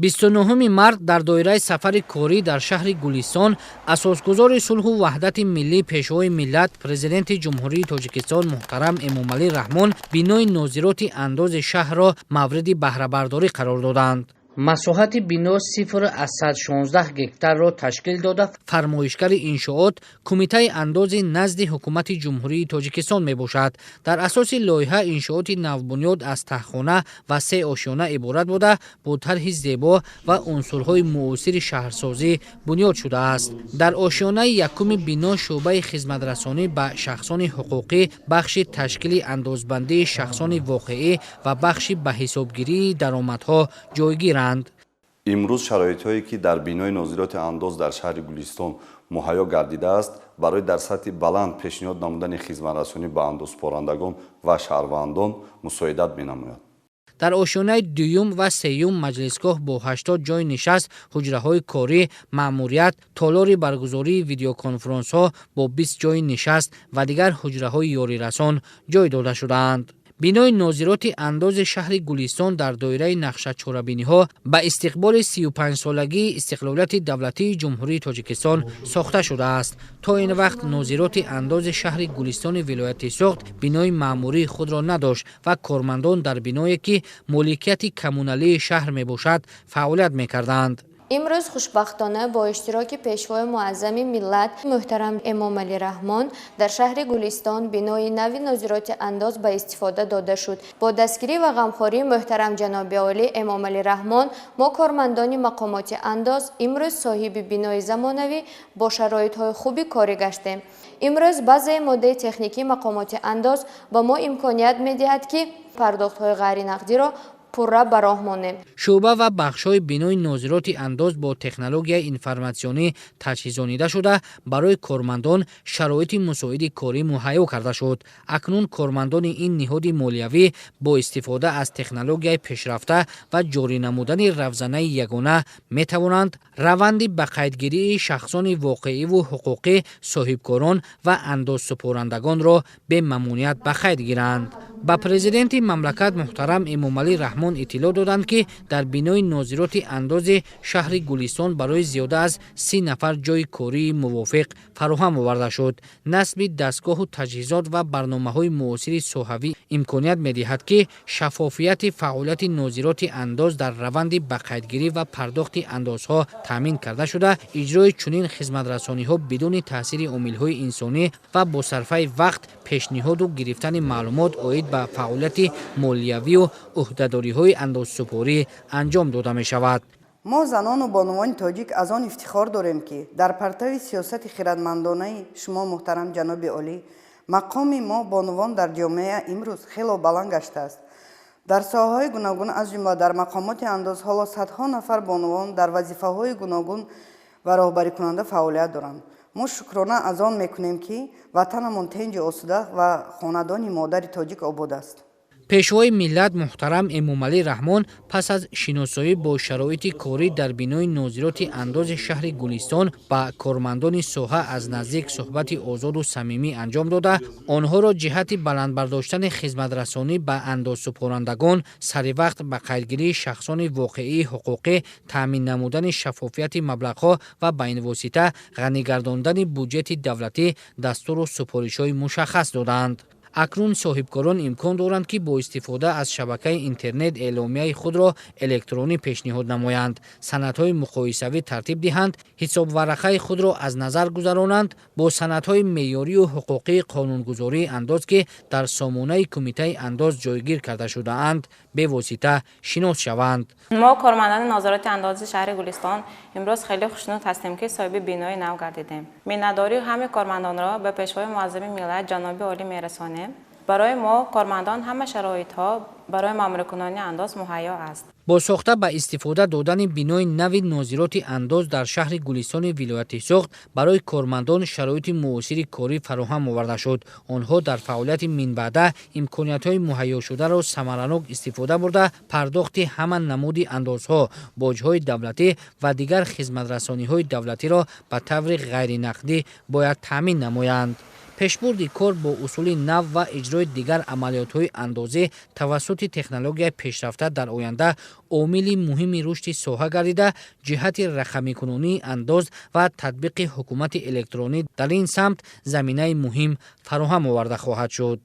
29 март дар доираи сафари корӣ дар шаҳри Гулистон асосгузори сулҳу ваҳдати миллӣ пешвои миллат президенти ҷумҳурии Тоҷикистон муҳтарам Эмомалӣ Раҳмон бинои нозироти андози шаҳрро мавриди баҳрабардорӣ қарор доданд. масоҳати бино 0,116 гектарро ташкил дода фармоишгари иншоот кумитаи андози назди ҳукумати ҷумҳурии Тоҷикистон мебошад. дар асоси лоиҳа иншооти навбунёд аз таҳхона ва 3 ошёна иборат буда бо тарҳи зебо ва унсурҳои муосири шаҳрсозӣ бунёд шудааст. дар ошёнаи якуми бино шуъбаи хизматрасонӣ ба шахсони ҳуқуқӣ, бахши ташкили андозбандии шахсони воқеӣ ва бахши ба ҳисобгирии даромадҳо ҷойгиранд. имрӯз шароитҳое ки дар бинои нозироти андоз дар шаҳри Гулистон муҳайё гардидааст, барои дар сатҳи баланд пешниҳод намудани хизматрасонӣ ба андозпорандагон ва шаҳрвандон мусоидат менамояд. дар ошёнаи дуюм ва сеюм маҷлисгоҳ бо 80 ҷойи нишаст, ҳуҷраҳои корӣ, маъмурият, толори баргузории видеоконференсҳо бо 20 ҷойи нишаст ва дигар ҳуҷраҳои ёрирасон ҷой дода шудаанд. бинои нозироти андози шаҳри Гулистон дар доираи нақшачорабиниҳо ба истиқболи 35-солагии истиқлолияти давлатии ҷумҳурии Тоҷикистон сохта шудааст. то ин вақт нозироти андози шаҳри Гулистони вилояти Суғд бинои маъмурии худро надошт ва кормандон дар биное ки моликияти коммуналии шаҳр мебошад фаъолият мекарданд. имрӯз хушбахтона бо иштироки пешвои муаззами миллат муҳтарам Эмомалӣ Раҳмон дар шаҳри Гулистон бинои нави нозироти андоз ба истифода дода шуд. бо дастгирӣ ва ғамхории муҳтарам ҷаноби олӣ Эмомалӣ Раҳмон, мо кормандони мақомоти андоз имрӯз соҳиби бинои замонавӣ бо шароитҳои хуби корӣ гаштем. имрӯз базаи моддаи техникии мақомоти андоз ба мо имконият медиҳад ки пардохтҳои ғайринақдиро пурра ба роҳ монем. шуъба ва бахшҳои бинои нозироти андоз бо технологияи информатсионӣ таҷҳизонида шуда барои кормандон шароити мусоиди корӣ муҳайё карда шуд. акнун кормандони ин ниҳоди молиявӣ бо истифода аз технологияи пешрафта ва ҷорӣ намудани равзанаи ягона метавонанд раванди ба қайдгирии шахсони воқеиву ҳуқуқӣ, соҳибкорон ва андозсупорандагонро бе мамнуият ба қайд гиранд. ба президенти мамлакат муҳтарам Эмомалӣ Раҳмон иттилоъ доданд ки дар бинои нозироти андози шаҳри Гулистон барои зиёда аз 30 нафар ҷойи кории мувофиқ фароҳам оварда шуд. насби дастгоҳу таҷҳизот ва барномаҳои муосири соҳавӣ имконият медиҳад ки шаффофияти фаъолияти нозироти андоз дар раванди ба қайдгирӣ ва пардохти андозҳо таъмин карда шуда, иҷрои чунин хизматрасониҳо бидуни таъсири омилҳои инсонӣ ва бо сарфаи вақт пешниҳоду гирифтани маълумот оид ба фаъолияти молиявию уҳдадориҳои андозсупорӣ анҷом дода мешавад. мо занону бонувони тоҷик аз он ифтихор дорем ки дар партави сиёсати хиратмандонаи шумо муҳтарам ҷаноби олӣ мақоми мо бонувон дар ҷомеа имрӯз хело баланд гаштааст. дар соҳаҳои гуногун аз ҷумла дар мақомоти андоз ҳоло садҳо нафар бонувон дар вазифаҳои гуногун ва роҳбарикунанда фаъолият доранд. мо шукрона аз он мекунем ки ватанамон тенҷи осуда ва хонадони модари тоҷик обод аст. пешвои миллат муҳтарам Эмомалӣ Раҳмон пас аз шиносоӣ бо шароити корӣ дар бинои нозироти андози шаҳри Гулистон ба кормандони соҳа аз наздик суҳбати озоду самимӣ анҷом дода, онҳоро ҷиҳати баландбардоштани хизматрасонӣ ба андозсупорандагон, сари вақт ба қайдгирии шахсони воқеии ҳуқуқӣ, таъмин намудани шаффофияти маблағҳо ва ба ин восита ғанигардондани буҷети давлатӣ дастуру супоришҳои мушаххас доданд. акнун соҳибкорон имкон доранд ки бо истифода аз шабакаи интернет эъломияи худро электронӣ пешниҳод намоянд, санадҳои муқоисавӣ тартиб диҳанд, ҳисобварақаи худро аз назар гузаронанд, бо санадҳои меъёрию ҳуқуқии қонунгузории андоз ки дар сомонаи кумитаи андоз ҷойгир карда шудаанд бевосита шинос шаванд. мо кормандони нозироти андози шаҳри Гулистон имрӯз хеле хушнуд ҳастем ки соҳиби бинои нав гардидем. миннатдории ҳама кормандонро ба пешвои муаззами миллат ҷаноби олӣ мерасонем. барои мо кормандон ҳама шароитҳо барои маъмурикунонии андоз муҳайё аст. бо сохта ба истифода додани бинои нави нозироти андоз дар шаҳри Гулистони вилояти Суғд барои кормандон шароити муосири корӣ фароҳам оварда шуд. онҳо дар фаъолияти минбаъда имкониятҳои муҳайёшударо самаранок истифода бурда пардохти ҳама намуди андозҳо, боҷҳои давлатӣ ва дигар хизматрасониҳои давлатиро ба таври ғайринақдӣ бояд таъмин намоянд. пешбурди кор бо усули нав ва иҷрои дигар амалиётҳои андозӣ тавассути технологияи пешрафта дар оянда омили муҳими рушди соҳа гардида, ҷиҳати рақамикунонии андоз ва татбиқи ҳукумати электронӣ дар ин самт заминаи муҳим фароҳам оварда хоҳад шуд.